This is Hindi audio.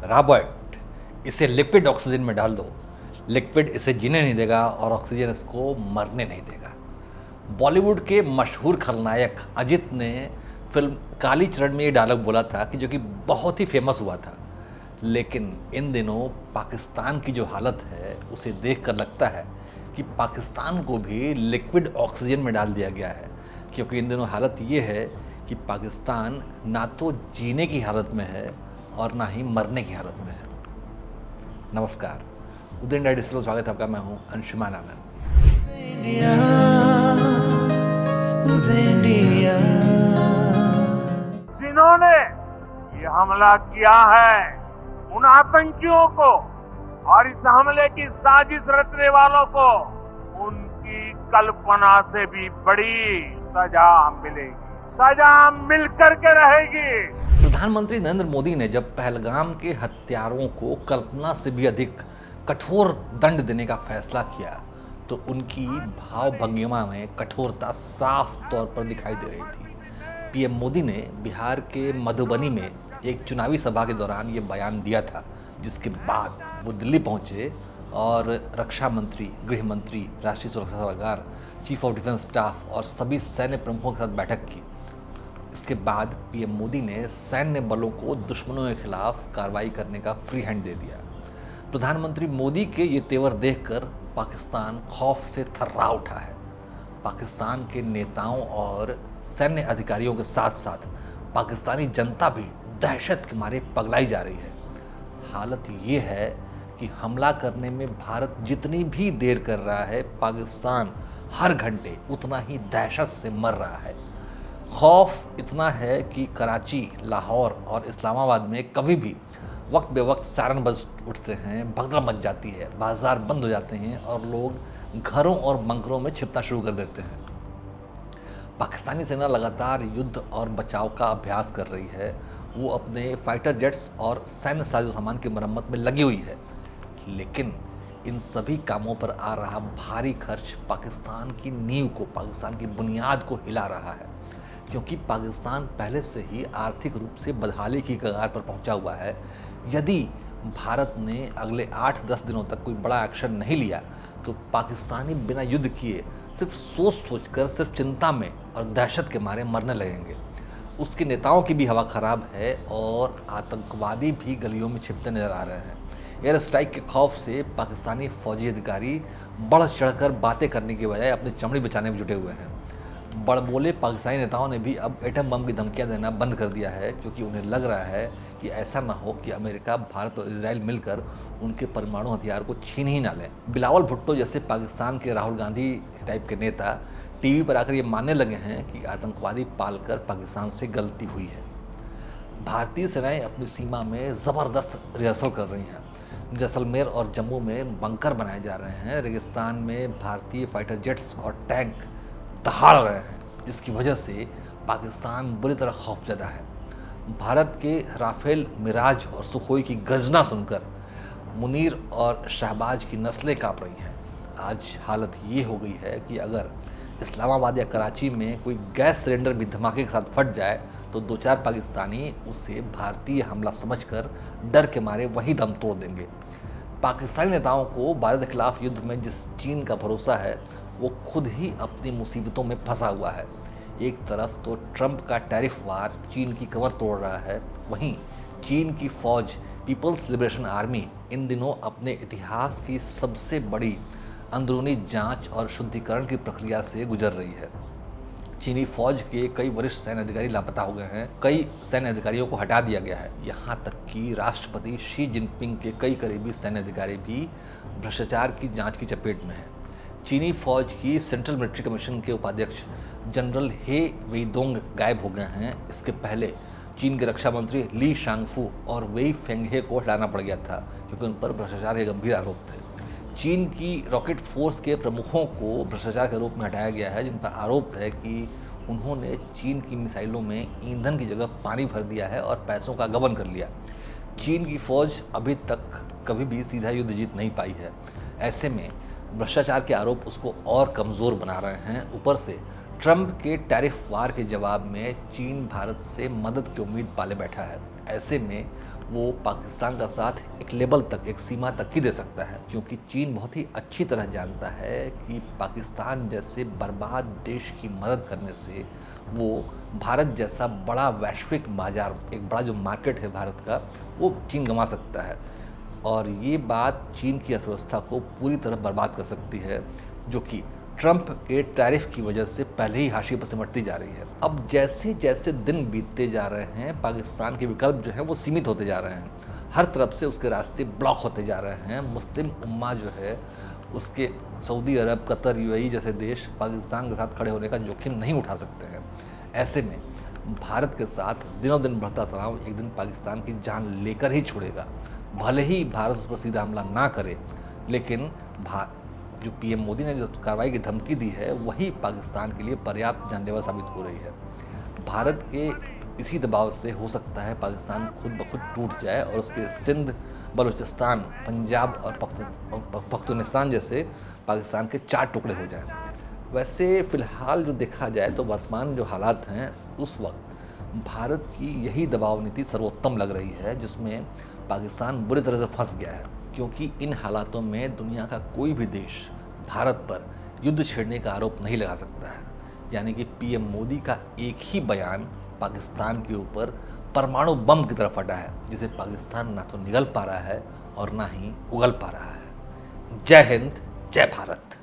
रॉबर्ट, इसे लिक्विड ऑक्सीजन में डाल दो। लिक्विड इसे जीने नहीं देगा और ऑक्सीजन इसको मरने नहीं देगा। बॉलीवुड के मशहूर खलनायक अजित ने फिल्म काली चरण में ये डायलॉग बोला था कि जो कि बहुत ही फेमस हुआ था। लेकिन इन दिनों पाकिस्तान की जो हालत है उसे देखकर लगता है कि पाकिस्तान को भी लिक्विड ऑक्सीजन में डाल दिया गया है, क्योंकि इन दिनों हालत ये है कि पाकिस्तान ना तो जीने की हालत में है और ना ही मरने की हालत में है। नमस्कार, उदय इंडिया डिजिटल में स्वागत है आपका। मैं हूं अंशुमान आनंद। जिन्होंने ये हमला किया है उन आतंकियों को और इस हमले की साजिश रचने वालों को उनकी कल्पना से भी बड़ी सजा मिलेगी, सजा मिलकर के रहेगी। प्रधानमंत्री नरेंद्र मोदी ने जब पहलगाम के हत्यारों को कल्पना से भी अधिक कठोर दंड देने का फैसला किया तो उनकी भाव भंगिमा में कठोरता साफ तौर पर दिखाई दे रही थी। पीएम मोदी ने बिहार के मधुबनी में एक चुनावी सभा के दौरान ये बयान दिया था, जिसके बाद वो दिल्ली पहुंचे और रक्षा मंत्री, गृह मंत्री, राष्ट्रीय सुरक्षा सलाहकार, चीफ ऑफ डिफेंस स्टाफ और सभी सैन्य प्रमुखों के साथ बैठक की। इसके बाद पीएम मोदी ने सैन्य बलों को दुश्मनों के खिलाफ कार्रवाई करने का फ्री हैंड दे दिया। प्रधानमंत्री मोदी के ये तेवर देखकर पाकिस्तान खौफ से थर्रा उठा है। पाकिस्तान के नेताओं और सैन्य अधिकारियों के साथ साथ पाकिस्तानी जनता भी दहशत के मारे पगलाई जा रही है। हालत ये है कि हमला करने में भारत जितनी भी देर कर रहा है, पाकिस्तान हर घंटे उतना ही दहशत से मर रहा है। खौफ इतना है कि कराची, लाहौर और इस्लामाबाद में कभी भी वक्त बे वक्त सायरन बज उठते हैं, भगदड़ मच जाती है, बाजार बंद हो जाते हैं और लोग घरों और बंकरों में छिपना शुरू कर देते हैं। पाकिस्तानी सेना लगातार युद्ध और बचाव का अभ्यास कर रही है। वो अपने फाइटर जेट्स और सैन्य साजो सामान की मरम्मत में लगी हुई है। लेकिन इन सभी कामों पर आ रहा भारी खर्च पाकिस्तान की नींव को, पाकिस्तान की बुनियाद को हिला रहा है, क्योंकि पाकिस्तान पहले से ही आर्थिक रूप से बदहाली की कगार पर पहुंचा हुआ है। यदि भारत ने अगले 8-10 दिनों तक कोई बड़ा एक्शन नहीं लिया तो पाकिस्तानी बिना युद्ध किए सिर्फ सोच कर, सिर्फ चिंता में और दहशत के मारे मरने लगेंगे। उसके नेताओं की भी हवा खराब है और आतंकवादी भी गलियों में छिपते नजर आ रहे हैं। एयर स्ट्राइक के खौफ से पाकिस्तानी फौजी अधिकारी बढ़ चढ़कर बातें करने के बजाय अपनी चमड़ी बचाने में जुटे हुए हैं। बड़बोले पाकिस्तानी नेताओं ने भी अब एटम बम की धमकियां देना बंद कर दिया है, क्योंकि उन्हें लग रहा है कि ऐसा ना हो कि अमेरिका, भारत और इजराइल मिलकर उनके परमाणु हथियार को छीन ही ना लें। बिलावल भुट्टो जैसे पाकिस्तान के राहुल गांधी टाइप के नेता टीवी पर आकर ये मानने लगे हैं कि आतंकवादी पालकर पाकिस्तान से गलती हुई है। भारतीय सेनाएं अपनी सीमा में ज़बरदस्त रिहर्सल कर रही हैं। जैसलमेर और जम्मू में बंकर बनाए जा रहे हैं। रेगिस्तान में भारतीय फाइटर जेट्स और टैंक दहाड़ रहे हैं, जिसकी वजह से पाकिस्तान बुरी तरह खौफजदा है। भारत के राफेल, मिराज और सुखोई की गर्जना सुनकर मुनीर और शहबाज की नस्लें काँप रही हैं। आज हालत ये हो गई है कि अगर इस्लामाबाद या कराची में कोई गैस सिलेंडर भी धमाके के साथ फट जाए तो 2-4 पाकिस्तानी उसे भारतीय हमला समझकर डर के मारे वहीं दम तोड़ देंगे। पाकिस्तानी नेताओं को भारत के खिलाफ युद्ध में जिस चीन का भरोसा है, वो खुद ही अपनी मुसीबतों में फंसा हुआ है। एक तरफ तो ट्रंप का टैरिफ वार चीन की कमर तोड़ रहा है, वहीं चीन की फौज, पीपल्स लिबरेशन आर्मी, इन दिनों अपने इतिहास की सबसे बड़ी अंदरूनी जांच और शुद्धिकरण की प्रक्रिया से गुजर रही है। चीनी फौज के कई वरिष्ठ सैन्य अधिकारी लापता हो गए हैं, कई सैन्य अधिकारियों को हटा दिया गया है। यहाँ तक कि राष्ट्रपति शी जिनपिंग के कई करीबी सैन्य अधिकारी भी भ्रष्टाचार की जांच की चपेट में हैं। चीनी फौज की सेंट्रल मिलिट्री कमीशन के उपाध्यक्ष जनरल हे वेइदोंग गायब हो गए हैं। इसके पहले चीन के रक्षा मंत्री ली शांगफू और वेई फेंगहे को हटाना पड़ गया था, क्योंकि उन पर भ्रष्टाचार के गंभीर आरोप थे। चीन की रॉकेट फोर्स के प्रमुखों को भ्रष्टाचार के रूप में हटाया गया है, जिन पर आरोप है कि उन्होंने चीन की मिसाइलों में ईंधन की जगह पानी भर दिया है और पैसों का गबन कर लिया। चीन की फौज अभी तक कभी भी सीधा युद्ध जीत नहीं पाई है। ऐसे में भ्रष्टाचार के आरोप उसको और कमज़ोर बना रहे हैं। ऊपर से ट्रंप के टैरिफ वार के जवाब में चीन भारत से मदद की उम्मीद पाले बैठा है। ऐसे में वो पाकिस्तान का साथ एक लेवल तक, एक सीमा तक ही दे सकता है, क्योंकि चीन बहुत ही अच्छी तरह जानता है कि पाकिस्तान जैसे बर्बाद देश की मदद करने से वो भारत जैसा बड़ा वैश्विक बाजार, एक बड़ा जो मार्केट है भारत का, वो चीन गंवा सकता है। और ये बात चीन की अर्थव्यवस्था को पूरी तरह बर्बाद कर सकती है, जो कि ट्रंप के टैरिफ की वजह से पहले ही हाशिए पर सिमटती जा रही है। अब जैसे जैसे दिन बीतते जा रहे हैं, पाकिस्तान के विकल्प जो है वो सीमित होते जा रहे हैं, हर तरफ से उसके रास्ते ब्लॉक होते जा रहे हैं। मुस्लिम उम्मा जो है उसके सऊदी अरब, कतर, यूएई जैसे देश पाकिस्तान के साथ खड़े होने का जोखिम नहीं उठा सकते हैं। ऐसे में भारत के साथ दिनों दिन बढ़ता तनाव एक दिन पाकिस्तान की जान लेकर ही छोड़ेगा। भले ही भारत उस पर सीधा हमला ना करे, लेकिन जो पीएम मोदी ने जो कार्रवाई की धमकी दी है वही पाकिस्तान के लिए पर्याप्त जानलेवा साबित हो रही है। भारत के इसी दबाव से हो सकता है पाकिस्तान खुद ब खुद टूट जाए और उसके सिंध, बलूचिस्तान, पंजाब और पख्तूनिस्तान जैसे पाकिस्तान के 4 टुकड़े हो जाएं। वैसे फ़िलहाल जो देखा जाए तो वर्तमान जो हालात हैं, उस वक्त भारत की यही दबाव नीति सर्वोत्तम लग रही है, जिसमें पाकिस्तान बुरी तरह से फंस गया है। क्योंकि इन हालातों में दुनिया का कोई भी देश भारत पर युद्ध छेड़ने का आरोप नहीं लगा सकता है। यानी कि पीएम मोदी का एक ही बयान पाकिस्तान के ऊपर परमाणु बम की तरफ अड़ा है, जिसे पाकिस्तान ना तो निगल पा रहा है और ना ही उगल पा रहा है। जय हिंद, जय भारत।